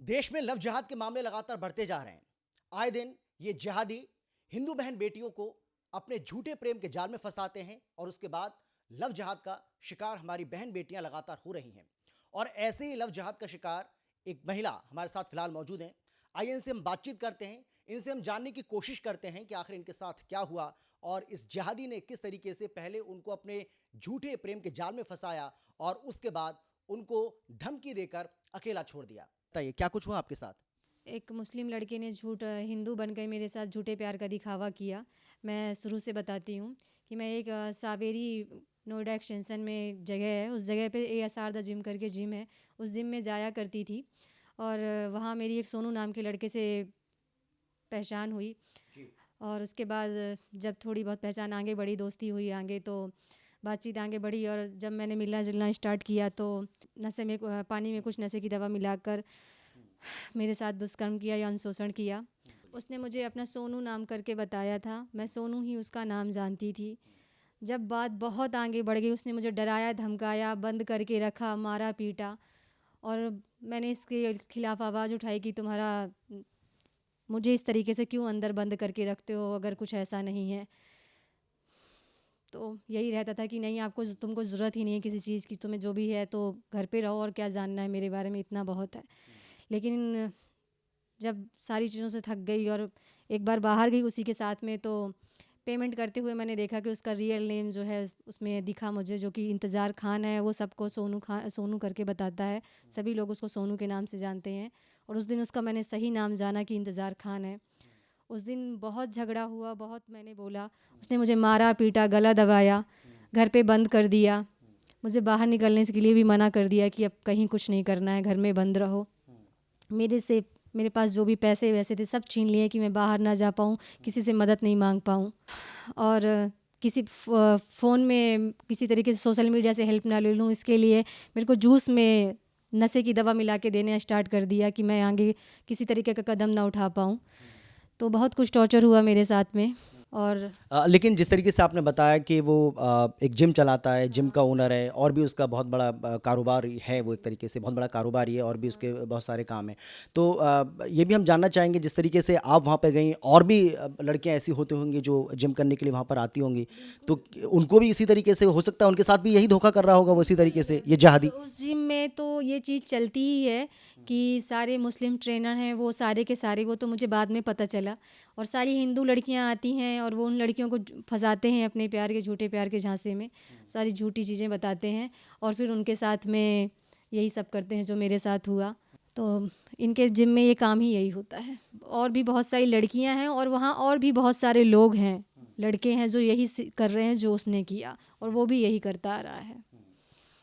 देश में लव जिहाद के मामले लगातार बढ़ते जा रहे हैं। आए दिन ये जिहादी हिंदू बहन बेटियों को अपने झूठे प्रेम के जाल में फंसाते हैं और उसके बाद लव जिहाद का शिकार हमारी बहन बेटियां लगातार हो रही हैं। और ऐसे ही लव जिहाद का शिकार एक महिला हमारे साथ फिलहाल मौजूद हैं। आइए इनसे हम बातचीत करते हैं, इनसे हम जानने की कोशिश करते हैं कि आखिर इनके साथ क्या हुआ और इस जिहादी ने किस तरीके से पहले उनको अपने झूठे प्रेम के जाल में फंसाया और उसके बाद उनको धमकी देकर अकेला छोड़ दिया। बताइए क्या कुछ हुआ आपके साथ? एक मुस्लिम लड़के ने हिंदू बनकर मेरे साथ झूठे प्यार का दिखावा किया। मैं शुरू से बताती हूँ कि मैं एक सावेरी नोएडा एक्सटेंशन में एक जगह है, उस जगह पे ASR द जिम करके जिम है, उस जिम में जाया करती थी। और वहाँ मेरी एक सोनू नाम के लड़के से पहचान हुई। जी। और उसके बाद जब थोड़ी बहुत पहचान आगे बढ़ी, दोस्ती हुई आगे, तो बातचीत आगे बढ़ी। और जब मैंने मिलना जुलना स्टार्ट किया तो नशे में पानी में कुछ नशे की दवा मिलाकर मेरे साथ दुष्कर्म किया, यौन शोषण किया। उसने मुझे अपना सोनू नाम करके बताया था, मैं सोनू ही उसका नाम जानती थी। जब बात बहुत आगे बढ़ गई, उसने मुझे डराया, धमकाया, बंद करके रखा, मारा पीटा। और मैंने इसके खिलाफ़ आवाज़ उठाई कि तुम्हारा मुझे इस तरीके से क्यों अंदर बंद करके रखते हो, अगर कुछ ऐसा नहीं है। तो यही रहता था कि नहीं, तुमको ज़रूरत ही नहीं है किसी चीज़ की, तुम्हें जो भी है तो घर पे रहो और क्या जानना है मेरे बारे में, इतना बहुत है। लेकिन जब सारी चीज़ों से थक गई और एक बार बाहर गई उसी के साथ में, तो पेमेंट करते हुए मैंने देखा कि उसका रियल नेम जो है उसमें दिखा मुझे, जो कि इंतज़ार खान है। वो सबको सोनू करके बताता है, सभी लोग उसको सोनू के नाम से जानते हैं। और उस दिन उसका मैंने सही नाम जाना कि इंतज़ार खान है। उस दिन बहुत झगड़ा हुआ, बहुत मैंने बोला। उसने मुझे मारा पीटा, गला दबाया, घर पे बंद कर दिया, मुझे बाहर निकलने के लिए भी मना कर दिया कि अब कहीं कुछ नहीं करना है, घर में बंद रहो। मेरे पास जो भी पैसे वैसे थे सब छीन लिए कि मैं बाहर ना जा पाऊँ, किसी से मदद नहीं मांग पाऊँ। और किसी फ़ोन में किसी तरीके से सोशल मीडिया से हेल्प ना ले लूँ, इसके लिए मेरे को जूस में नशे की दवा मिला के देना स्टार्ट कर दिया कि मैं आगे किसी तरीके का कदम ना उठा पाऊँ। तो बहुत कुछ टॉर्चर हुआ मेरे साथ में। और लेकिन जिस तरीके से आपने बताया कि वो एक जिम चलाता है, जिम का ओनर है और भी उसका बहुत बड़ा कारोबार है, वो एक तरीके से बहुत बड़ा कारोबारी है और भी उसके बहुत सारे काम हैं। तो ये भी हम जानना चाहेंगे जिस तरीके से आप वहाँ पे गईं और भी लड़कियाँ ऐसी होती होंगी जो जिम करने के लिए वहाँ पर आती होंगी, तो उनको भी इसी तरीके से हो सकता है उनके साथ भी यही धोखा कर रहा होगा वो इसी तरीके से ये जहादी? उस जिम में तो ये चीज़ चलती ही है कि सारे मुस्लिम ट्रेनर हैं, वो सारे के सारे, वो तो मुझे बाद में पता चला। और सारी हिंदू लड़कियां आती हैं और वो उन लड़कियों को फंसाते हैं अपने प्यार के, झूठे प्यार के झांसे में, सारी झूठी चीज़ें बताते हैं और फिर उनके साथ में यही सब करते हैं जो मेरे साथ हुआ। तो इनके जिम में ये काम ही यही होता है। और भी बहुत सारी लड़कियां हैं और वहाँ और भी बहुत सारे लोग हैं, लड़के हैं जो यही कर रहे हैं जो उसने किया, और वो भी यही करता आ रहा है।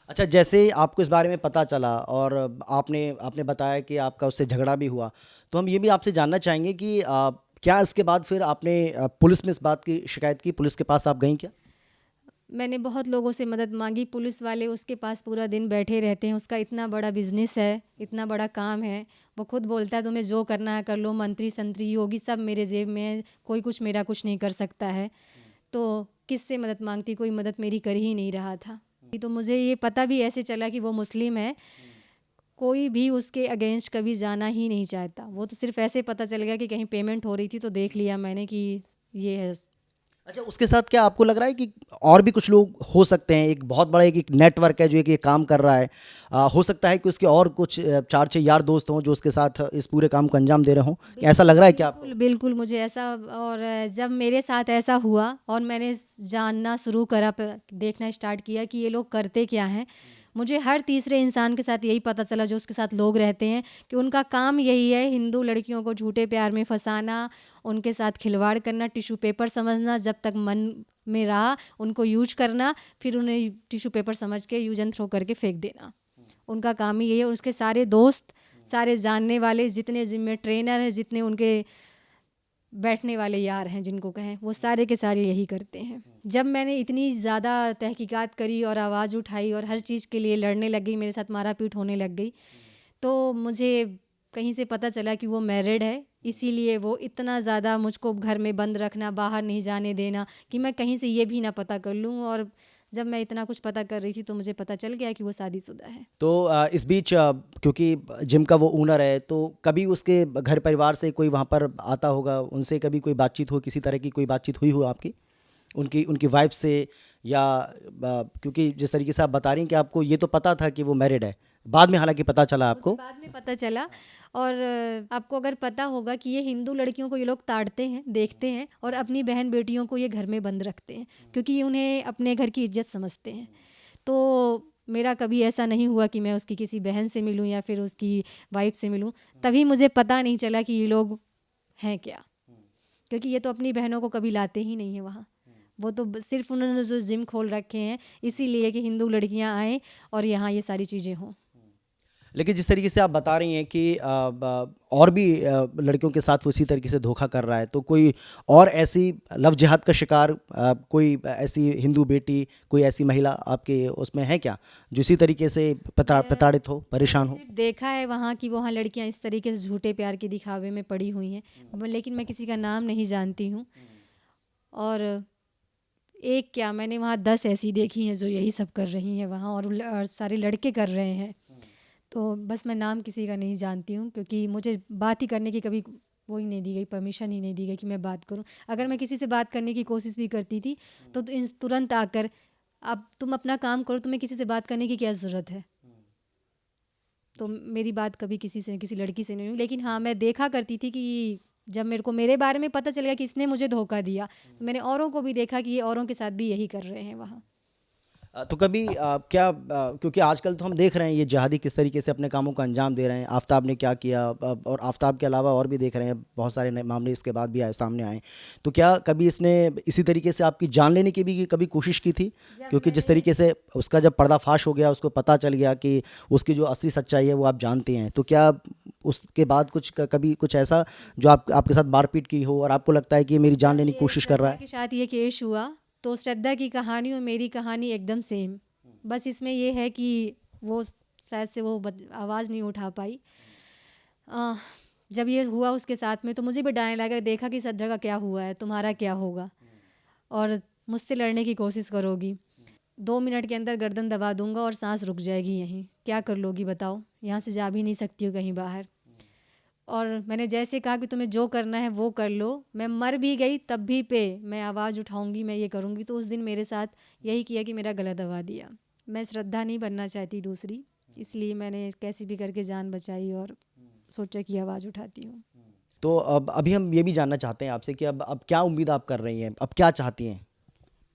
अच्छा, जैसे आपको इस बारे में पता चला और आपने आपने बताया कि आपका उससे झगड़ा भी हुआ, तो हम ये भी आपसे जानना चाहेंगे कि क्या इसके बाद फिर आपने पुलिस में इस बात की शिकायत की? पुलिस के पास आप गईं क्या? मैंने बहुत लोगों से मदद मांगी, पुलिस वाले उसके पास पूरा दिन बैठे रहते हैं, उसका इतना बड़ा बिजनेस है, इतना बड़ा काम है। वो खुद बोलता है तुम्हें जो करना है कर लो, मंत्री संतरी योगी सब मेरे जेब में है, कोई कुछ मेरा कुछ नहीं कर सकता है। तो किससे मदद मांगती, कोई मदद मेरी कर ही नहीं रहा था। तो मुझे ये पता भी ऐसे चला कि वो मुस्लिम है, कोई भी उसके अगेंस्ट कभी जाना ही नहीं चाहता। वो तो सिर्फ ऐसे पता चल गया कि कहीं पेमेंट हो रही थी तो देख लिया मैंने कि ये है। अच्छा, उसके साथ क्या आपको लग रहा है कि और भी कुछ लोग हो सकते हैं? एक बहुत बड़ा एक नेटवर्क है जो एक ये काम कर रहा है। हो सकता है कि उसके और कुछ 4-6 यार दोस्त हों जो उसके साथ इस पूरे काम को अंजाम दे रहे हों। ऐसा लग रहा है क्या आपको? बिल्कुल बिल्कुल मुझे ऐसा। और जब मेरे साथ ऐसा हुआ और मैंने जानना शुरू करा, देखना स्टार्ट किया कि ये लोग करते क्या हैं, मुझे हर तीसरे इंसान के साथ यही पता चला जो उसके साथ लोग रहते हैं कि उनका काम यही है, हिंदू लड़कियों को झूठे प्यार में फंसाना, उनके साथ खिलवाड़ करना, टिश्यू पेपर समझना, जब तक मन में रहा उनको यूज करना, फिर उन्हें टिश्यू पेपर समझ के यूज एंड थ्रो करके फेंक देना। उनका काम ही यही है। और उसके सारे दोस्त, सारे जानने वाले, जितने जिम में ट्रेनर हैं, जितने उनके बैठने वाले यार हैं जिनको कहें, वो सारे के सारे यही करते हैं। जब मैंने इतनी ज़्यादा तहकीकात करी और आवाज़ उठाई और हर चीज़ के लिए लड़ने लग गई, मेरे साथ मारा पीट होने लग गई, तो मुझे कहीं से पता चला कि वो मैरिड है। इसीलिए वो इतना ज़्यादा मुझको घर में बंद रखना, बाहर नहीं जाने देना कि मैं कहीं से ये भी ना पता कर लूँ। और जब मैं इतना कुछ पता कर रही थी तो मुझे पता चल गया कि वो शादीशुदा है। तो इस बीच क्योंकि जिम का वो ओनर है, तो कभी उसके घर परिवार से कोई वहाँ पर आता होगा, उनसे कभी कोई बातचीत हो, किसी तरह की कोई बातचीत हुई हो आपकी उनकी उनकी वाइफ से, या क्योंकि जिस तरीके से आप बता रही हैं कि आपको ये तो पता था कि वो मैरिड है, बाद में हालांकि पता चला मुझे आपको। बाद में पता चला। और आपको अगर पता होगा कि ये हिंदू लड़कियों को ये लोग ताड़ते हैं, देखते हैं और अपनी बहन बेटियों को ये घर में बंद रखते हैं क्योंकि उन्हें अपने घर की इज्जत समझते हैं। तो मेरा कभी ऐसा नहीं हुआ कि मैं उसकी किसी बहन से मिलूं या फिर उसकी वाइफ से मिलूं। तभी मुझे पता नहीं चला कि ये लोग हैं क्या, क्योंकि ये तो अपनी बहनों को कभी लाते ही नहीं है वहाँ। वो तो सिर्फ उन्होंने जो जिम खोल रखे हैं इसीलिए कि हिंदू लड़कियां आएँ और यहाँ ये सारी चीज़ें हों। लेकिन जिस तरीके से आप बता रही हैं कि और भी लड़कियों के साथ वो इसी तरीके से धोखा कर रहा है, तो कोई और ऐसी लव जिहाद का शिकार कोई ऐसी हिंदू बेटी, कोई ऐसी महिला आपके उसमें है क्या जो इसी तरीके से प्रताड़ित हो, परेशान हो? सिर्फ देखा है वहाँ कि वहाँ लड़कियाँ इस तरीके से झूठे प्यार के दिखावे में पड़ी हुई हैं, लेकिन मैं किसी का नाम नहीं जानती हूँ। और एक क्या, मैंने वहाँ 10 ऐसी देखी हैं जो यही सब कर रही हैं वहाँ, और सारे लड़के कर रहे हैं। तो बस मैं नाम किसी का नहीं जानती हूँ क्योंकि मुझे बात ही करने की कभी वो ही नहीं दी गई, परमिशन ही नहीं दी गई कि मैं बात करूँ। अगर मैं किसी से बात करने की कोशिश भी करती थी तो तुरंत आकर, अब तुम अपना काम करो, तुम्हें किसी से बात करने की क्या ज़रूरत है। तो मेरी बात कभी किसी लड़की से नहीं हुई। लेकिन हाँ, मैं देखा करती थी कि जब मेरे को मेरे बारे में पता चल गया कि इसने मुझे धोखा दिया, तो मैंने औरों को भी देखा कि ये औरों के साथ भी यही कर रहे हैं वहाँ। तो कभी क्या क्योंकि आजकल तो हम देख रहे हैं ये जिहादी किस तरीके से अपने कामों का अंजाम दे रहे हैं, आफताब ने क्या किया, और आफताब के अलावा और भी देख रहे हैं, बहुत सारे नए मामले इसके बाद भी आए सामने आए। तो क्या कभी इसने इसी तरीके से आपकी जान लेने की भी कभी कोशिश की थी? क्योंकि जिस तरीके से उसका जब पर्दाफाश हो गया, उसको पता चल गया कि उसकी जो असली सच्चाई है वो आप जानते हैं, तो क्या उसके बाद कभी कुछ ऐसा जो आपके साथ मारपीट की हो और आपको लगता है कि ये मेरी जान लेने की कोशिश कर रहा है? के साथ ये केस हुआ तो श्रद्धा की कहानी और मेरी कहानी एकदम सेम। बस इसमें ये है कि वो शायद से वो आवाज़ नहीं उठा पाई। जब ये हुआ उसके साथ में तो मुझे भी डरने लगा, देखा कि श्रद्धा का क्या हुआ है, तुम्हारा क्या होगा और मुझसे लड़ने की कोशिश करोगी, 2 मिनट के अंदर गर्दन दबा दूंगा और सांस रुक जाएगी, यहीं क्या कर लोगी बताओ, यहाँ से जा भी नहीं सकती हो कहीं बाहर। और मैंने जैसे कहा कि तुम्हें जो करना है वो कर लो, मैं मर भी गई तब भी पे मैं आवाज़ उठाऊंगी, मैं ये करूंगी। तो उस दिन मेरे साथ यही किया कि मेरा गला दबा दिया। मैं श्रद्धा नहीं बनना चाहती दूसरी, इसलिए मैंने कैसी भी करके जान बचाई और सोचा कि आवाज़ उठाती हूँ। तो अब अभी हम ये भी जानना चाहते हैं आपसे कि अब क्या उम्मीद आप कर रही हैं, अब क्या चाहती हैं?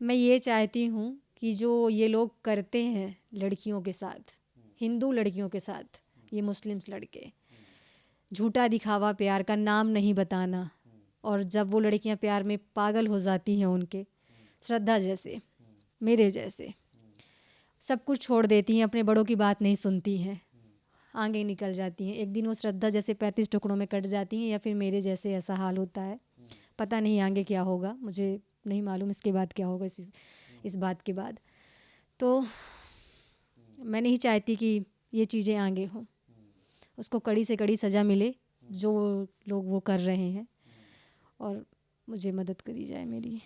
मैं ये चाहती हूँ कि जो ये लोग करते हैं लड़कियों के साथ, हिंदू लड़कियों के साथ, ये मुस्लिम्स लड़के, झूठा दिखावा, प्यार का नाम नहीं बताना, और जब वो लड़कियां प्यार में पागल हो जाती हैं उनके, श्रद्धा जैसे, मेरे जैसे, सब कुछ छोड़ देती हैं, अपने बड़ों की बात नहीं सुनती हैं, आगे निकल जाती हैं। एक दिन वो श्रद्धा जैसे 35 टुकड़ों में कट जाती हैं या फिर मेरे जैसे ऐसा हाल होता है। पता नहीं आगे क्या होगा, मुझे नहीं मालूम इसके बाद क्या होगा, इस बात के बाद। तो मैं नहीं चाहती कि ये चीज़ें आगे हों, उसको कड़ी से कड़ी सज़ा मिले जो लोग वो कर रहे हैं, और मुझे मदद करी जाए मेरी।